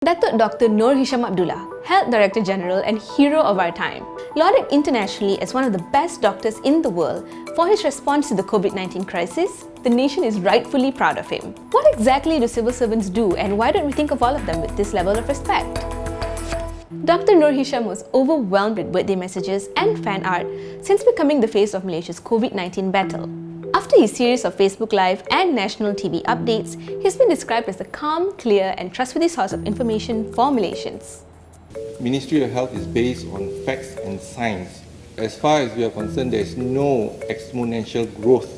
Datuk Dr. Noor Hisham Abdullah, Health Director General and hero of our time, lauded internationally as one of the best doctors in the world for his response to the COVID-19 crisis, the nation is rightfully proud of him. What exactly do civil servants do, and why don't we think of all of them with this level of respect? Dr. Noor Hisham was overwhelmed with birthday messages and fan art since becoming the face of Malaysia's COVID-19 battle. After his series of Facebook Live and national TV updates, he's been described as a calm, clear and trustworthy source of information for Malaysians. Ministry of Health is based on facts and science. As far as we are concerned, there is no exponential growth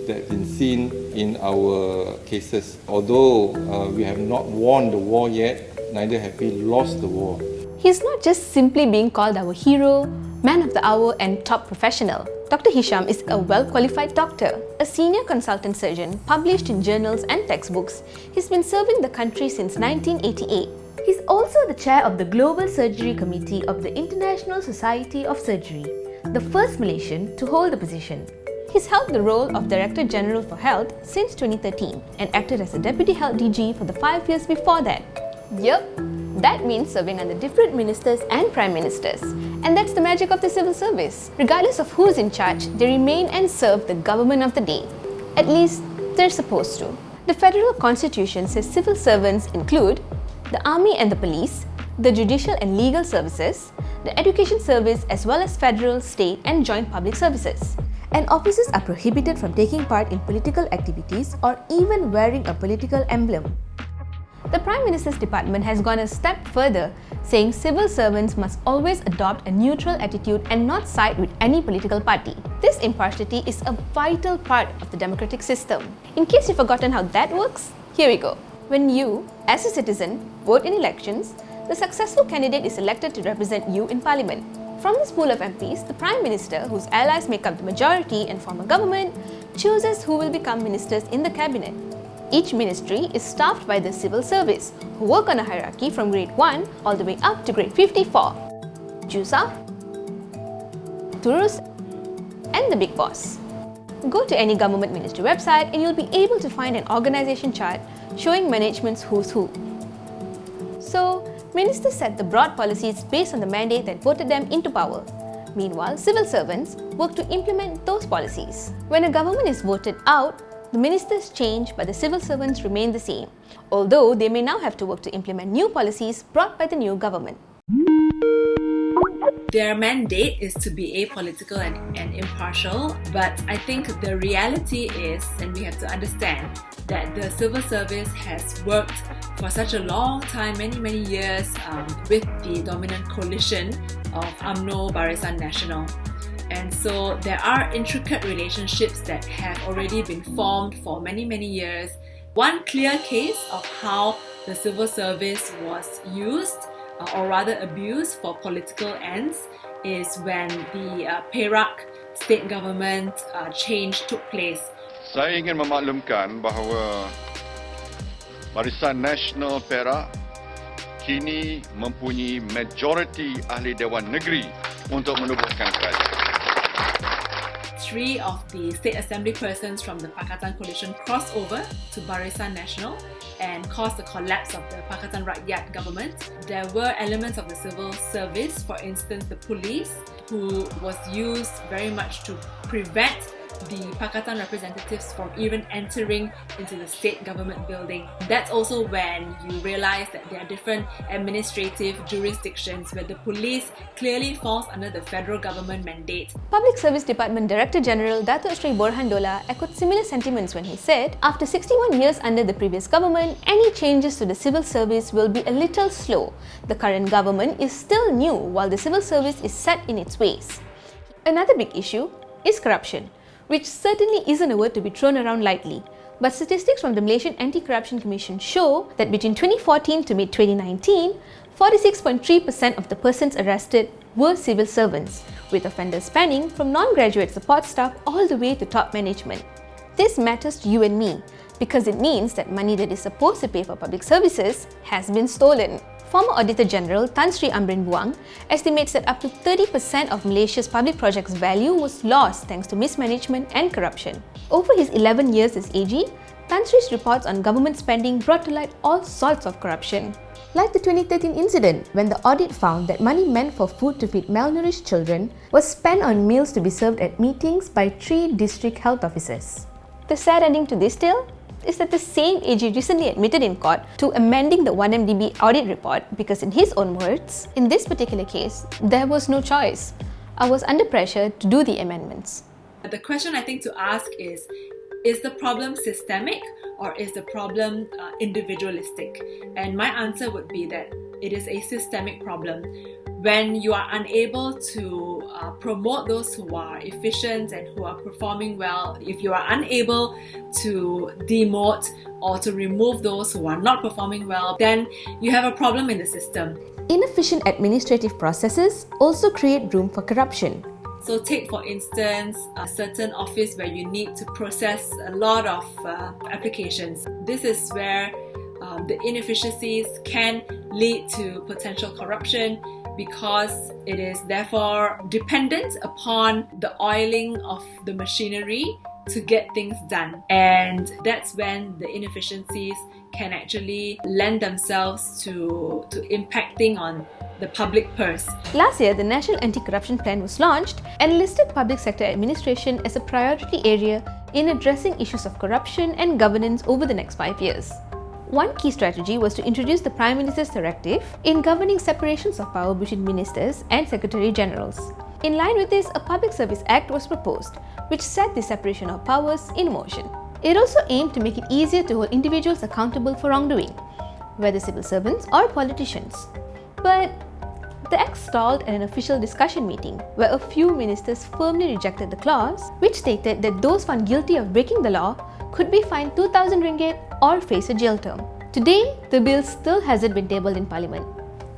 that's been seen in our cases. Although we have not won the war yet, neither have we lost the war. He's not just simply being called our hero, man of the hour and top professional. Dr. Hisham is a well-qualified doctor, a senior consultant surgeon published in journals and textbooks. He's been serving the country since 1988. He's also the chair of the Global Surgery Committee of the International Society of Surgery, the first Malaysian to hold the position. He's held the role of Director General for Health since 2013 and acted as a Deputy Health DG for the 5 years before that. Yup, that means serving under different ministers and prime ministers. And that's the magic of the civil service. Regardless of who's in charge, they remain and serve the government of the day. At least, they're supposed to. The federal constitution says civil servants include the army and the police, the judicial and legal services, the education service as well as federal, state and joint public services. And officers are prohibited from taking part in political activities or even wearing a political emblem. The Prime Minister's department has gone a step further, saying civil servants must always adopt a neutral attitude and not side with any political party. This impartiality is a vital part of the democratic system. In case you've forgotten how that works, here we go. When you, as a citizen, vote in elections, the successful candidate is elected to represent you in Parliament. From this pool of MPs, the Prime Minister, whose allies make up the majority and form a government, chooses who will become ministers in the cabinet. Each ministry is staffed by the civil service, who work on a hierarchy from grade 1 all the way up to grade 54. Jusa, Turus, and the Big Boss. Go to any government ministry website and you'll be able to find an organisation chart showing management's who's who. So, ministers set the broad policies based on the mandate that voted them into power. Meanwhile, civil servants work to implement those policies. When a government is voted out, the ministers change, but the civil servants remain the same, although they may now have to work to implement new policies brought by the new government. Their mandate is to be apolitical and impartial, but I think the reality is, and we have to understand, that the civil service has worked for such a long time, many years, with the dominant coalition of UMNO Barisan Nasional. And so there are intricate relationships that have already been formed for many years. One clear case of how the civil service was used, or rather abused for political ends, is when the Perak state government change took place. Saya ingin memaklumkan bahawa Barisan Nasional Perak kini mempunyai majoriti ahli Dewan Negeri untuk menubuhkan kerajaan. 3 of the state assembly persons from the Pakatan Coalition crossed over to Barisan Nasional and caused the collapse of the Pakatan Rakyat government. There were elements of the civil service, for instance the police, who was used very much to prevent the Pakatan representatives from even entering into the state government building. That's also when you realize that there are different administrative jurisdictions where the police clearly falls under the federal government mandate. Public Service Department Director General Datuk Sri Borhan Dollah echoed similar sentiments when he said, after 61 years under the previous government, any changes to the civil service will be a little slow. The current government is still new while the civil service is set in its ways. Another big issue is corruption, which certainly isn't a word to be thrown around lightly. But statistics from the Malaysian Anti-Corruption Commission show that between 2014 to mid-2019, 46.3% of the persons arrested were civil servants, with offenders spanning from non-graduate support staff all the way to top management. This matters to you and me, because it means that money that is supposed to pay for public services has been stolen. Former Auditor General Tan Sri Amrin Buang estimates that up to 30% of Malaysia's public projects' value was lost thanks to mismanagement and corruption. Over his 11 years as AG, Tan Sri's reports on government spending brought to light all sorts of corruption. Like the 2013 incident when the audit found that money meant for food to feed malnourished children was spent on meals to be served at meetings by 3 district health officers. The sad ending to this tale is that the same AG recently admitted in court to amending the 1MDB audit report because, in his own words, in this particular case, there was no choice. I was under pressure to do the amendments. The question I think to ask is the problem systemic or is the problem individualistic? And my answer would be that it is a systemic problem. When you are unable to promote those who are efficient and who are performing well, if you are unable to demote or to remove those who are not performing well, then you have a problem in the system. Inefficient administrative processes also create room for corruption. So take for instance a certain office where you need to process a lot of applications. This is where the inefficiencies can lead to potential corruption because it is therefore dependent upon the oiling of the machinery to get things done. And that's when the inefficiencies can actually lend themselves to impacting on the public purse. Last year, the National Anti-Corruption Plan was launched and listed public sector administration as a priority area in addressing issues of corruption and governance over the next 5 years. One key strategy was to introduce the Prime Minister's Directive in governing separations of power between ministers and Secretary-Generals. In line with this, a Public Service Act was proposed, which set the separation of powers in motion. It also aimed to make it easier to hold individuals accountable for wrongdoing, whether civil servants or politicians. But the Act stalled at an official discussion meeting where a few ministers firmly rejected the clause, which stated that those found guilty of breaking the law could be fined 2,000 ringgit or face a jail term. Today, the bill still hasn't been tabled in Parliament.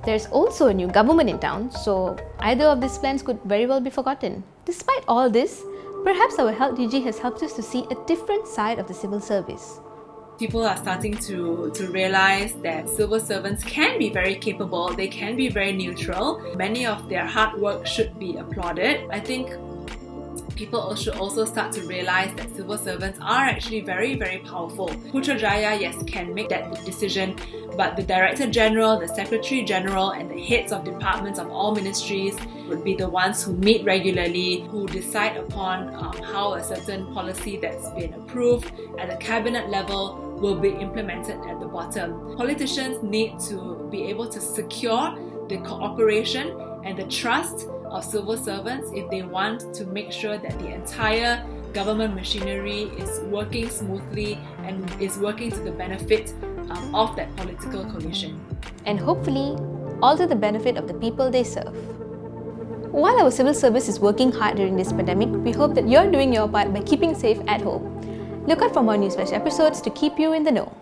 There's also a new government in town, so either of these plans could very well be forgotten. Despite all this, perhaps our Health DG has helped us to see a different side of the civil service. People are starting to realize that civil servants can be very capable, they can be very neutral. Many of their hard work should be applauded. I think people should also start to realize that civil servants are actually very, very powerful. Putrajaya, yes, can make that decision, but the Director General, the Secretary General, and the heads of departments of all ministries would be the ones who meet regularly, who decide upon how a certain policy that's been approved at the cabinet level will be implemented at the bottom. Politicians need to be able to secure the cooperation and the trust of civil servants if they want to make sure that the entire government machinery is working smoothly and is working to the benefit of that political coalition. And hopefully, all to the benefit of the people they serve. While our civil service is working hard during this pandemic, we hope that you're doing your part by keeping safe at home. Look out for more Newsflash episodes to keep you in the know.